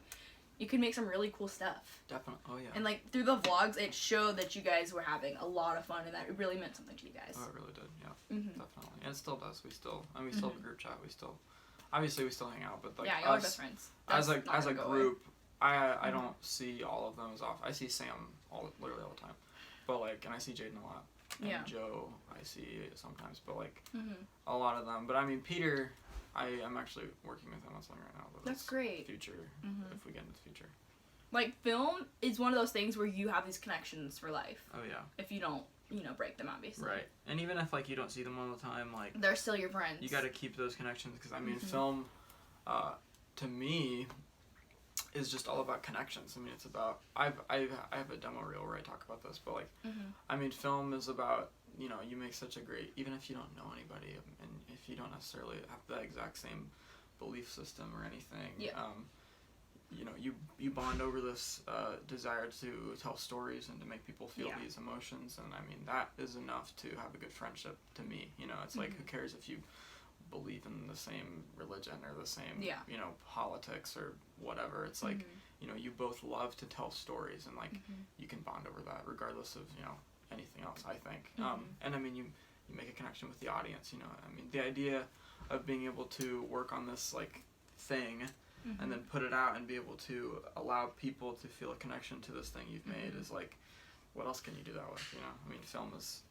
you can make some really cool stuff. Definitely. Oh, yeah. And, like, through the vlogs, it showed that you guys were having a lot of fun, and that it really meant something to you guys. Oh, it really did, yeah. Definitely. And it still does. We still have a group chat. Obviously, we still hang out, but, like, y'all are best friends. As a group, I don't see all of them as often. I see Sam literally all the time. But, like, and I see Jaden a lot. And Joe, I see sometimes, but, like, a lot of them. But, I mean, Peter... I am actually working with him on something right now. But that's great. Future, if we get into the future. Like, film is one of those things where you have these connections for life. Oh, yeah. If you don't, you know, break them, obviously. Right. And even if, like, you don't see them all the time, like... They're still your friends. You gotta keep those connections, because, I mean, film, to me, is just all about connections. I mean, it's about... I have a demo reel where I talk about this, but, like, I mean, film is about... You know, you make such a great, even if you don't know anybody, and if you don't necessarily have the exact same belief system or anything, you know, you bond over this desire to tell stories and to make people feel these emotions, and I mean, that is enough to have a good friendship to me. You know, it's like, who cares if you believe in the same religion or the same, you know, politics or whatever. It's like, you know, you both love to tell stories, and like, you can bond over that regardless of, you know, anything else, I think. And I mean, you make a connection with the audience, you know. I mean, the idea of being able to work on this, like, thing and then put it out and be able to allow people to feel a connection to this thing you've made is, like, what else can you do that with, you know? I mean, film is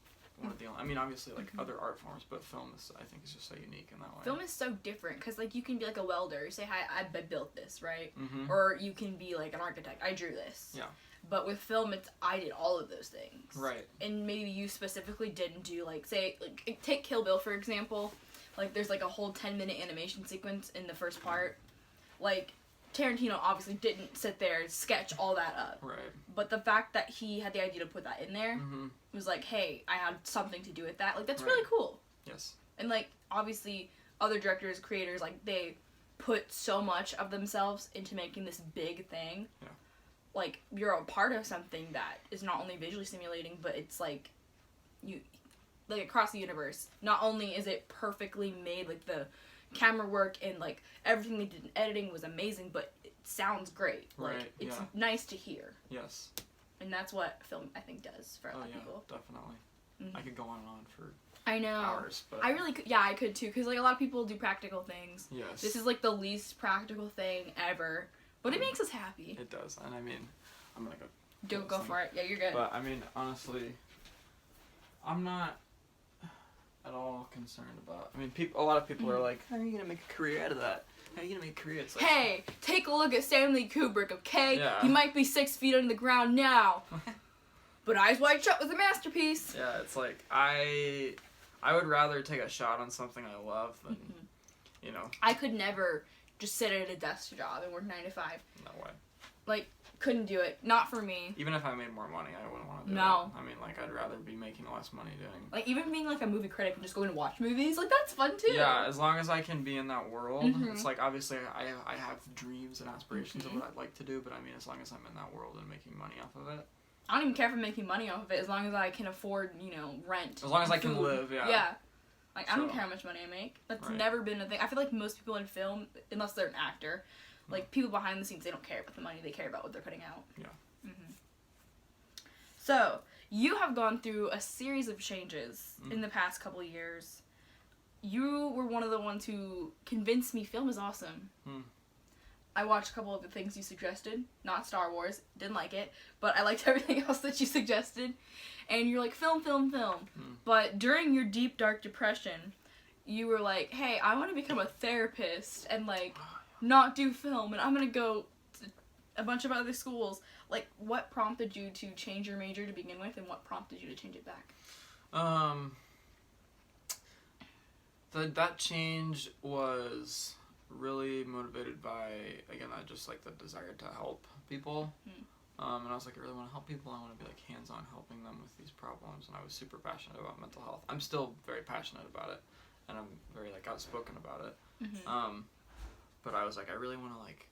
one of the only, I mean, obviously, like, other art forms, but film is, I think, is just so unique in that way. Film is so different, because, like, you can be, like, a welder. You say, hi, I built this, right? Or you can be, like, an architect. I drew this. Yeah. But with film, it's I did all of those things. Right. And maybe you specifically didn't do, like, say, like, take Kill Bill, for example. Like, there's, like, a whole 10-minute animation sequence in the first part. Like, Tarantino obviously didn't sit there and sketch all that up. Right. But the fact that he had the idea to put that in there was like, hey, I had something to do with that. Like, that's really cool. Yes. And, like, obviously, other directors, creators, like, they put so much of themselves into making this big thing. Yeah. Like, you're a part of something that is not only visually stimulating, but it's, like, you, like, across the universe. Not only is it perfectly made, like, the camera work and like everything they did in editing was amazing, but it sounds great. Like it's nice to hear. Yes. And that's what film, I think, does for a lot of people. Definitely. I could go on and on for hours, but I really could. Yeah, I could too, because like a lot of people do practical things. Yes. This is like the least practical thing ever, but it makes us happy. It does, and I mean, I'm gonna go. Go for it. Yeah, you're good. But I mean, honestly, I'm not at all concerned about. I mean, a lot of people are like, "How are you gonna make a career out of that? How are you gonna make a career?" It's like, hey, take a look at Stanley Kubrick, okay? Yeah. He might be 6 feet under the ground now, but Eyes Wide Shut was a masterpiece. Yeah, it's like I would rather take a shot on something I love than, you know. I could never just sit at a desk job and work 9 to 5. No way. Like, couldn't do it. Not for me. Even if I made more money, I wouldn't want to do it. No. I mean, like, I'd rather be making less money doing. Like, even being like a movie critic and just going to watch movies, like that's fun too. Yeah, as long as I can be in that world. It's like, obviously, I have dreams and aspirations of what I'd like to do, but I mean, as long as I'm in that world and making money off of it. I don't even care if I'm making money off of it, as long as I can afford, you know, rent. As long as I can live, yeah. Yeah. Like, I don't care how much money I make. That's never been a thing. I feel like most people in film, unless they're an actor, like, people behind the scenes, they don't care about the money. They care about what they're putting out. Yeah. So, you have gone through a series of changes in the past couple of years. You were one of the ones who convinced me film is awesome. I watched a couple of the things you suggested. Not Star Wars. Didn't like it. But I liked everything else that you suggested. And you're like, film. But during your deep, dark depression, you were like, hey, I want to become a therapist and, like, not do film. And I'm going to go to a bunch of other schools. Like, what prompted you to change your major to begin with? And what prompted you to change it back? That change was really motivated by, again, just like the desire to help people. And I was like, I really want to help people. I want to be like hands-on helping them with these problems. And I was super passionate about mental health. I'm still very passionate about it, and I'm very like outspoken about it. But I was like, I really want to like,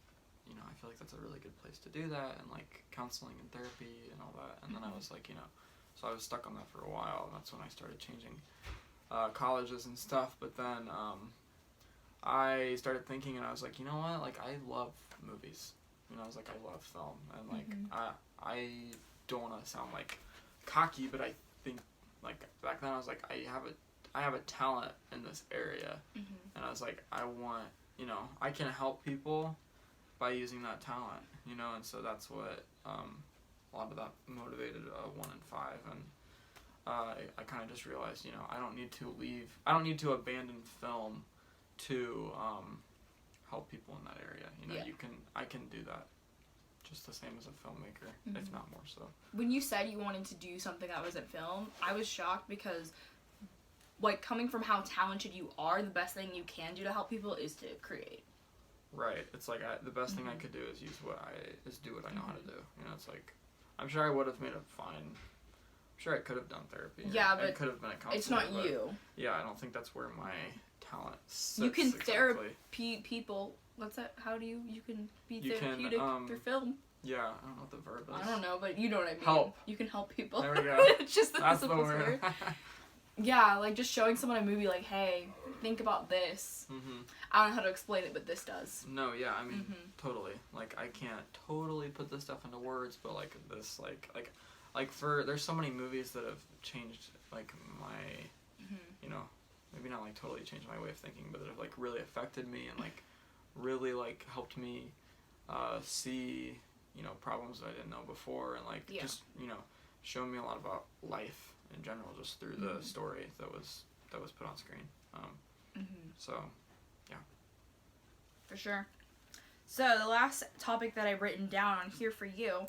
you know, I feel like that's a really good place to do that, and like counseling and therapy and all that. And then I was like, you know, so I was stuck on that for a while, and that's when I started changing colleges and stuff. But then I started thinking, and I was like, you know what, like I love movies. You know, I was like, I love film, and like I don't want to sound like cocky, but I think like back then I was like, I have a talent in this area, and I was like, I want, you know, I can help people by using that talent, you know, and so that's what a lot of that motivated 1 and 5, and I kind of just realized, you know, I don't need to abandon film to help people in that area. You know, I can do that just the same as a filmmaker, if not more so. When you said you wanted to do something that wasn't film, I was shocked because, like, coming from how talented you are, the best thing you can do to help people is to create. Right. It's like the best thing I could do is do what I know how to do. You know, it's like, I'm sure I would have made a fine. I'm sure I could have done therapy. Yeah, but I could have been a counselor. It's not you. Yeah, I don't think that's where my talent sits. You can therapy people. What's that? How do you can be therapeutic for film? Yeah, I don't know what the verb is. I don't know, but you know what I mean. Help. You can help people. There we go. It's just that's the the word. Yeah, like just showing someone a movie like, hey, think about this. I don't know how to explain it, but this does. No, yeah, I mean, totally. Like, I can't totally put this stuff into words, but like this, there's so many movies that have changed, like, my, you know, maybe not like totally changed my way of thinking, but that have like really affected me and like really like helped me see, you know, problems that I didn't know before, and like just, you know, show me a lot about life in general just through the story that was put on screen. So, yeah. For sure. So the last topic that I've written down on here for you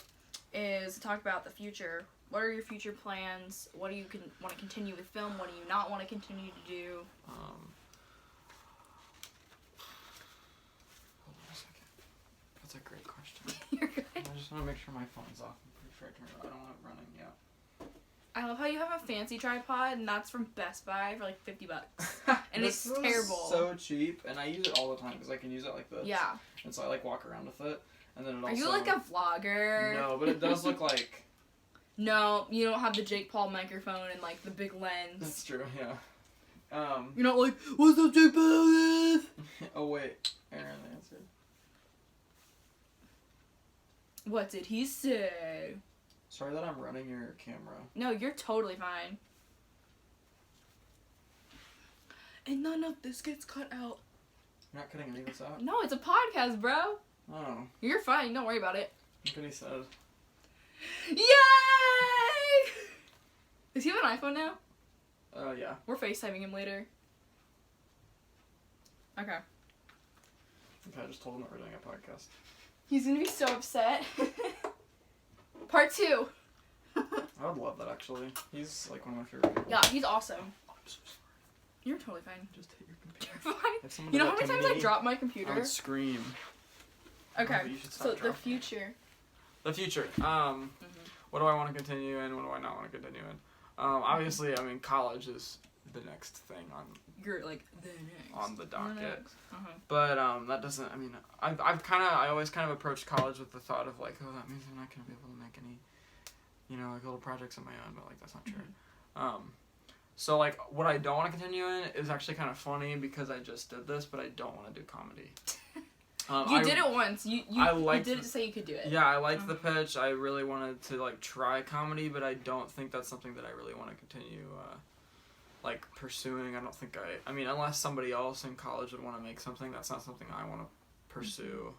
is to talk about the future. What are your future plans? What do you want to continue with film? What do you not want to continue to do? Hold on a second. That's a great question. You're good. I just want to make sure my phone's off. I'm pretty sure I don't want it running yet. I love how you have a fancy tripod, and that's from Best Buy for like $50. And it's terrible. So cheap, and I use it all the time because I can use it like this. Yeah. And so I like walk around with it, and then it also. Are you like a vlogger? No, but it does look like. No, you don't have the Jake Paul microphone and like the big lens. That's true. Yeah. You're not like, what's up, Jake Paladin? Oh, wait. Aaron answered. What did he say? Sorry that I'm running your camera. No, you're totally fine. And none of this gets cut out. You're not cutting any of this out? No, it's a podcast, bro. Oh. You're fine. Don't worry about it. Look what he said. Yay! Does he have an iPhone now? Yeah. We're FaceTiming him later. Okay. Okay, I just told him that we're doing a podcast. He's gonna be so upset. Part 2. I would love that, actually. He's, like, one of my favorite people. Yeah, he's awesome. Oh, I'm so sorry. You're totally fine. Just hit your computer. You're fine. You know how many times I dropped my computer? I would scream. Okay, so the future. The future. What do I want to continue in? What do I not want to continue in? Obviously, I mean, college is the next thing on. You're like the next. On the docket. But that doesn't. I mean, I always kind of approached college with the thought of like, oh, that means I'm not gonna be able to make any, you know, like little projects on my own. But like, that's not true. So like, what I don't want to continue in is actually kind of funny because I just did this, but I don't want to do comedy. You did it once. You did it say you could do it. Yeah, I liked the pitch. I really wanted to like try comedy, but I don't think that's something that I really want to continue like pursuing. I don't think I mean, unless somebody else in college would want to make something, that's not something I want to pursue.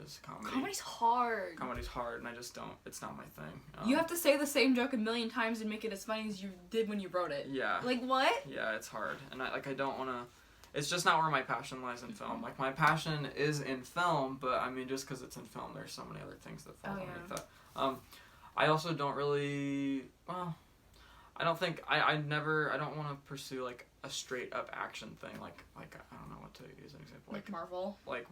Is comedy. Comedy's hard. Comedy's hard, and I just don't. It's not my thing. You have to say the same joke a million times and make it as funny as you did when you wrote it. Yeah. Like what? Yeah, it's hard, and I don't want to. It's just not where my passion lies in film. Like, my passion is in film, but, I mean, just because it's in film, there's so many other things that fall underneath that. I also don't really, well, I don't think, I don't want to pursue, like, a straight-up action thing. Like, I don't know what to use an example. Like Marvel? Like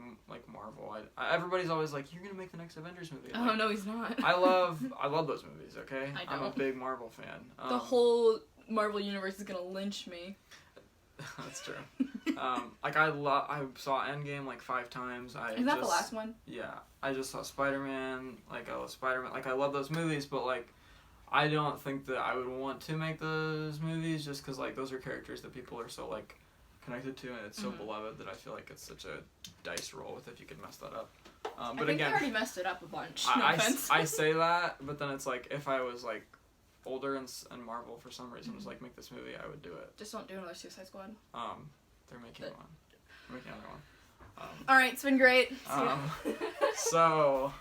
Marvel. Everybody's always like, you're going to make the next Avengers movie. Oh, no, he's not. I love those movies, okay? I know. I'm a big Marvel fan. The whole Marvel universe is going to lynch me. That's true. I saw Endgame like 5 times. Is that the last one? Yeah. I just saw Spider-Man. Like, I love Spider-Man. Like, I love those movies, but, like, I don't think that I would want to make those movies just because, like, those are characters that people are so, like, connected to, and it's so beloved that I feel like it's such a dice roll with if you could mess that up. But I think they already messed it up a bunch. No offense. I say that, but then it's like, if I was, like, older and Marvel for some reason was like, make this movie, I would do it. Just don't do another Suicide Squad. They're making one. They're making another one. Alright, it's been great. So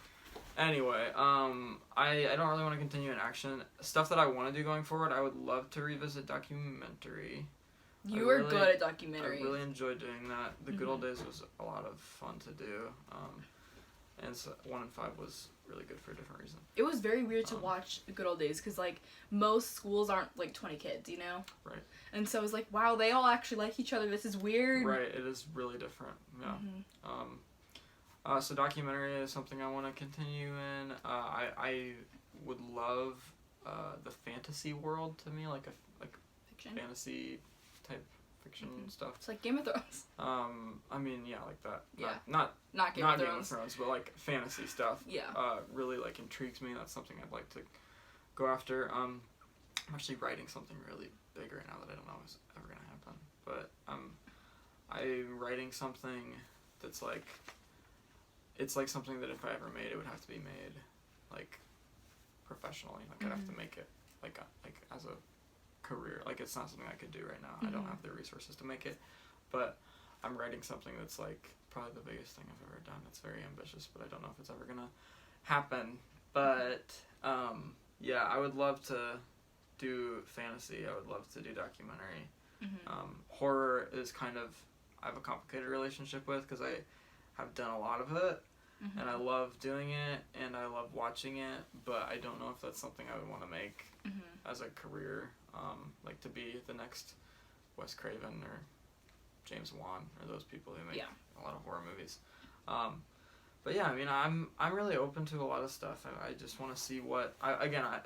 anyway, I don't really want to continue in action. Stuff that I want to do going forward, I would love to revisit documentary. You were good at documentary. I really enjoyed doing that. The Good Old Days was a lot of fun to do. And so 1 and 5 was really good for a different reason. It was very weird to watch The Good Old Days because, like, most schools aren't, like, 20 kids, you know? Right. And so it was like, wow, they all actually like each other. This is weird. Right, it is really different. Yeah. So documentary is something I want to continue in. I would love the fantasy world to me, like fiction? Fantasy type fiction stuff. It's like Game of Thrones. I mean, yeah, like that. Yeah. Not Game of Thrones, but like fantasy stuff. Yeah. Really like intrigues me. That's something I'd like to go after. I'm actually writing something really big right now that I don't know is ever gonna happen. But I'm writing something that's like, it's like something that if I ever made, it would have to be made like professionally. Like I'd have to make it like as a career. Like it's not something I could do right now. I don't have the resources to make it, but I'm writing something that's like probably the biggest thing I've ever done. It's very ambitious, but I don't know if it's ever gonna happen. But yeah, I would love to do fantasy. I would love to do documentary. Horror is kind of, I have a complicated relationship with because I have done a lot of it, and I love doing it, and I love watching it, but I don't know if that's something I would want to make as a career, like to be the next Wes Craven or James Wan or those people who make a lot of horror movies. But yeah, I mean, I'm really open to a lot of stuff. I just want to see what,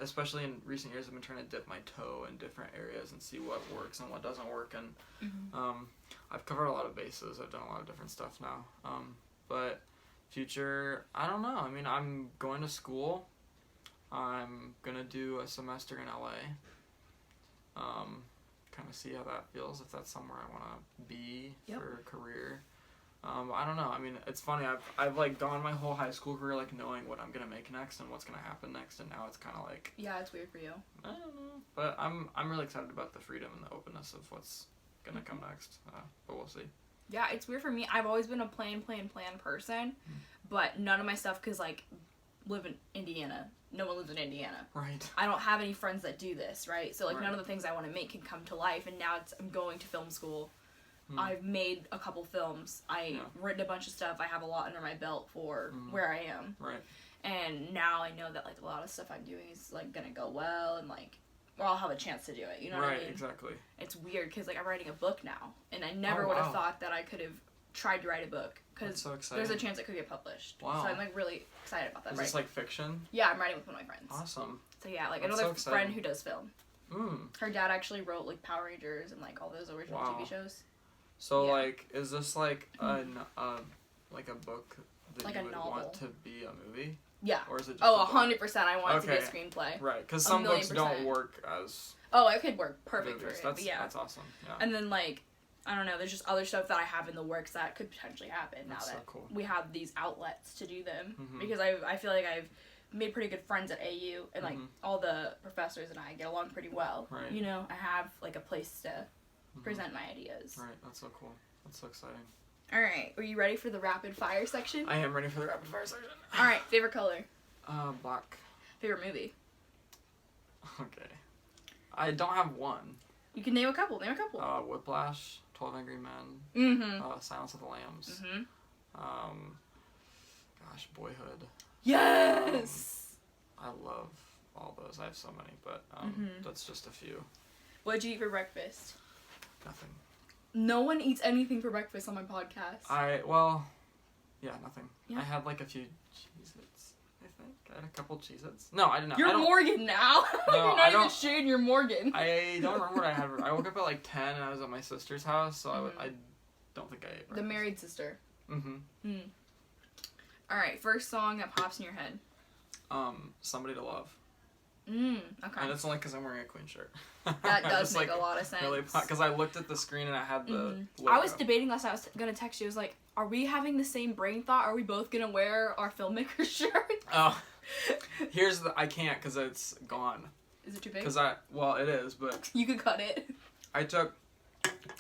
especially in recent years, I've been trying to dip my toe in different areas and see what works and what doesn't work. And I've covered a lot of bases. I've done a lot of different stuff now. But future, I don't know. I mean, I'm going to school. I'm going to do a semester in LA. kind of see how that feels, if that's somewhere I want to be for a career. I don't know. I mean, it's funny. I've like gone my whole high school career like knowing what I'm gonna make next and what's gonna happen next, and now it's kind of like. Yeah, it's weird for you. I don't know, but I'm really excited about the freedom and the openness of what's gonna come next. But we'll see. Yeah, it's weird for me. I've always been a plan person, but none of my stuff, cause like, live in Indiana. No one lives in Indiana. Right. I don't have any friends that do this, right? So like none of the things I want to make can come to life, and now I'm going to film school. I've made a couple films. I've written a bunch of stuff. I have a lot under my belt for where I am. Right. And now I know that like a lot of stuff I'm doing is like gonna go well, and like, or I'll have a chance to do it. You know what I mean? Right. Exactly. It's weird because like I'm writing a book now, and I never would have thought that I could have tried to write a book because there's a chance it could get published. Wow. So I'm like really excited about that. Is this like fiction? Yeah, I'm writing with one of my friends. Awesome. So yeah, like another friend who does film. Her dad actually wrote like Power Rangers and like all those original TV shows. So like, is this like like a book that like you a would novel. Want to be a movie? Yeah. Or is it just 100%. I want it to be a screenplay. Right, because some books don't work as. Oh, it could work perfect movies. for it. That's awesome. Yeah. And then like, I don't know. There's just other stuff that I have in the works that could potentially happen now that we have these outlets to do them. Because I feel like I've made pretty good friends at AU, and like all the professors and I get along pretty well. Right. You know, I have like a place to present my ideas. Right. That's so cool. That's so exciting. All right. Are you ready for the rapid fire section? I am ready for the rapid fire section. All right. Favorite color? Black. Favorite movie? Okay. I don't have one. You can name a couple. Whiplash, 12 Angry Men, Silence of the Lambs. Gosh, Boyhood. Yes! I love all those. I have so many, but that's just a few. What did you eat for breakfast? Nothing. No one eats anything for breakfast on my podcast. Nothing. Yeah. I had like a few Cheez-Its, I think. I had a couple Cheez-Its. No, I didn't. You're Morgan now. No, you're not even Shane, you're Morgan. I don't remember what I had. I woke up at like 10 and I was at my sister's house, so I don't think I ate breakfast. The married sister. Alright, first song that pops in your head. Somebody to Love. Okay. And it's only because I'm wearing a Queen shirt. That does make a lot of sense. Really, because I looked at the screen and I had the logo. I was debating last night. I was gonna text you. I was like, "Are we having the same brain thought? Are we both gonna wear our filmmaker shirts?" Oh, I can't because it's gone. Is it too big? It is, but you could cut it.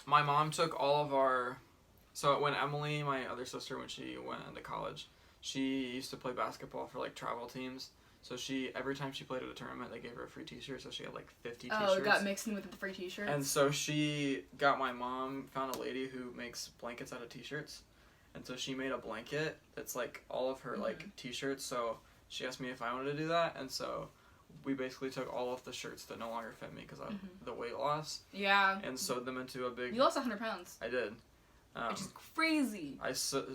My mom took all of our. So when Emily, my other sister, when she went into college, she used to play basketball for like travel teams. So every time she played at a tournament, they gave her a free t-shirt, so she had like 50 t-shirts. Oh, it got mixed in with the free t-shirts? And so she got my mom, found a lady who makes blankets out of t-shirts. And so she made a blanket that's like all of her like t-shirts, so she asked me if I wanted to do that, and so we basically took all of the shirts that no longer fit me because of the weight loss. Yeah. And sewed them into a big... You lost 100 pounds. I did. Which is crazy.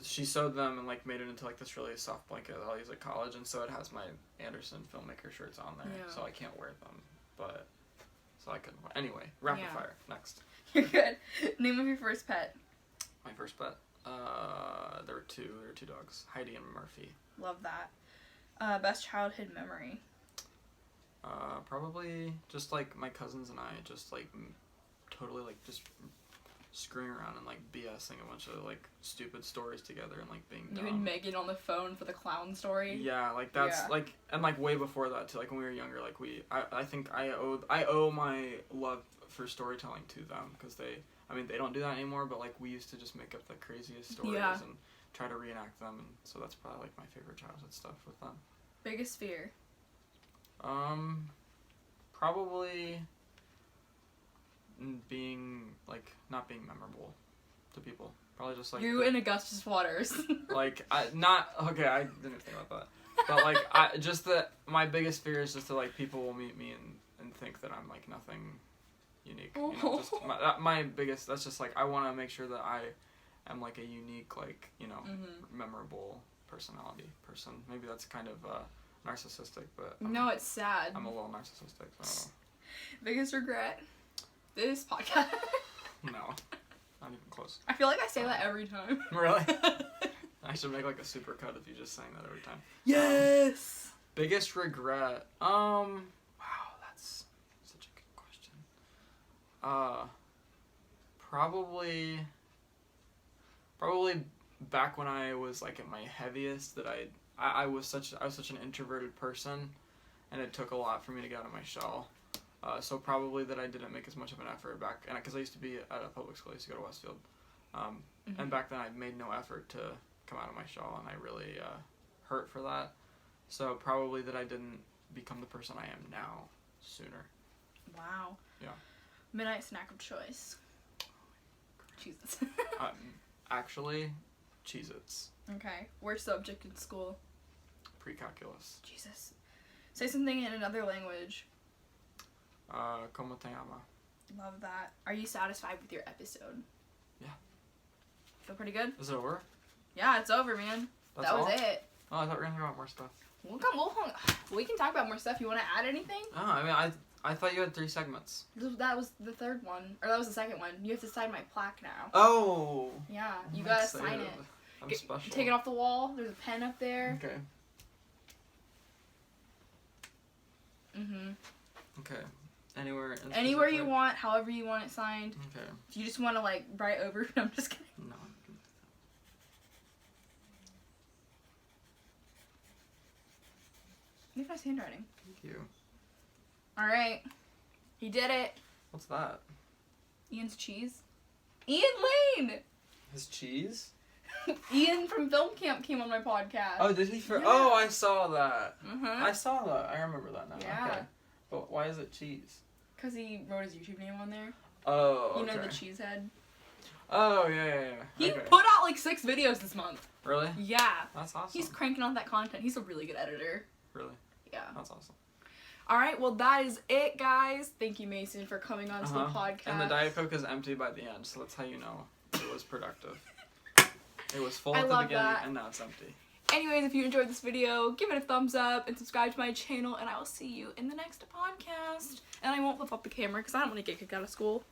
She sewed them and like made it into like this really soft blanket that I'll use at college, and so it has my Anderson filmmaker shirts on there, so I can't wear them, but so I couldn't. Anyway, rapid fire next. You're good. Name of your first pet. My first pet. There were two dogs, Heidi and Murphy. Love that. Best childhood memory. Probably just like my cousins and I just like totally like just screwing around and like BSing a bunch of like stupid stories together and like being dumb. You and Megan on the phone for the clown story. Yeah, like that's like, and like way before that too, like when we were younger, like I think I owe my love for storytelling to them, because they don't do that anymore, but like we used to just make up the craziest stories and try to reenact them, and so that's probably like my favorite childhood stuff with them. Biggest fear? Probably not being memorable to people. Probably just like you and Augustus Waters. I didn't think about that. But like my biggest fear is just that like people will meet me and think that I'm like nothing unique. You know, just my biggest, that's just like I want to make sure that I am like a unique, like, you know, memorable person. Maybe that's kind of narcissistic, but no, it's sad. I'm a little narcissistic, so. Biggest regret? This podcast. No, not even close. I feel like I say that every time. Really? I should make like a super cut if you just sang that every time. Yes. Biggest regret. Wow, that's such a good question. Probably back when I was like at my heaviest, that I was such an introverted person, and it took a lot for me to get out of my shell. So probably that I didn't make as much of an effort back, and because I used to be at a public school, I used to go to Westfield, and back then I made no effort to come out of my shell, and I really hurt for that. So probably that I didn't become the person I am now sooner. Wow. Yeah. Midnight snack of choice. Jesus. Actually, Cheez-Its. Okay. Worst subject in school? Pre-calculus. Jesus. Say something in another language. Como te llama? Love that. Are you satisfied with your episode? Yeah. Feel pretty good? Is it over? Yeah, it's over, man. That's that was all? it. Oh, I thought we were gonna talk about more stuff. We can talk about more stuff. You want to add anything? Oh, I mean, I thought you had 3 segments. That was the third one. Or that was the second one. You have to sign my plaque now. Oh! Yeah, you gotta sign it. I'm special. Take it off the wall. There's a pen up there. Okay. Okay. Anywhere you want, however you want it signed. Okay. If you just want to, like, write over it, I'm just kidding. No. You have nice handwriting. Thank you. Alright. He did it. What's that? Ian's cheese. Ian Lane! His cheese? Ian from Film Camp came on my podcast. Oh, did he? Yeah. Oh, I saw that. Uh-huh. I saw that. I remember that now. Yeah. Okay. But why is it cheese? Because he wrote his YouTube name on there. Oh, okay. You know the Cheesehead? Oh, yeah. He put out like 6 videos this month. Really? Yeah. That's awesome. He's cranking out that content. He's a really good editor. Really? Yeah. That's awesome. Alright, well that is it, guys. Thank you, Mason, for coming on to the podcast. And the Diet Coke is empty by the end, so that's how you know it was productive. It was full at the beginning, and now it's empty. Anyways, if you enjoyed this video, give it a thumbs up and subscribe to my channel, and I will see you in the next podcast. And I won't flip up the camera because I don't want to get kicked out of school.